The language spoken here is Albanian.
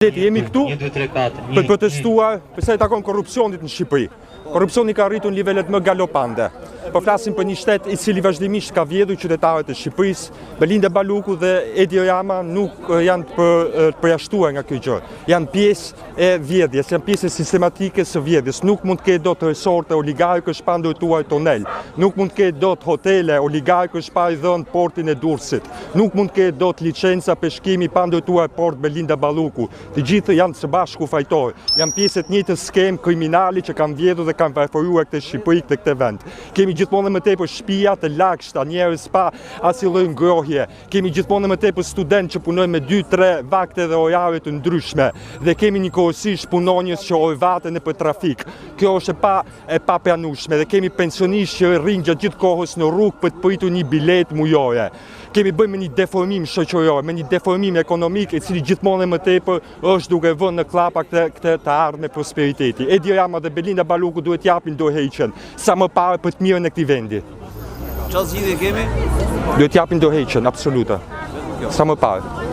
Jemi këtu për të protestuar përsa i takon korrupsionit në Shqipëri. Korrupsioni ka arritur në nivelet më galopante. Po flasim për një shtet i cili vazhdimisht ka vjedhur qytetarët e Shqipërisë. Belinda Baluku dhe Edi Rama nuk janë të përjashtuar nga kjo gjë. Janë pjesë e vjedhjes, janë pjesë e sistematike së vjedhjes. Nuk mund të ketë dot resorte oligarkësh pa ndërtuar tonel. Nuk mund të ketë dot hotele oligarkësh pa i dhënë portin e Durrësit. Nuk mund të ketë dot licenca peshkimi pa ndërtuar port Belinda Baluku. Të gjithë janë së bashku fajtorë. Janë pjesë të njëjtës skem kriminali që kanë vjedhur dhe kanë përforuar këtë Shqipëri, këtë vend. Kemi gjithmonë më tepër shtëpia të lagshta, njerëz pa asnjë lloj ngrohje. Kemi gjithmonë më tepër studentë që punojnë me 2-3 vakte dhe orare të ndryshme dhe kemi njëkohësisht punonjës që orvaten për trafik. Kjo është e papranueshme dhe kemi pensionistë që rrinë gjatë gjithë kohës në rrugë për të pritur një bilet mujore. Kemi bëjmë një deformim shoqëror, me një deformim ekonomik i cili gjithmonë më tepër është duke vënë në klapa këtë të ardhme prosperiteti. Edi Rama dhe Belinda Baluku duhet japin dorëheqjen sa më parë për të mirën e këtij vendi. Çfarë zgjidhje kemi? Duhet japin dorëheqjen absolute. Sa më parë.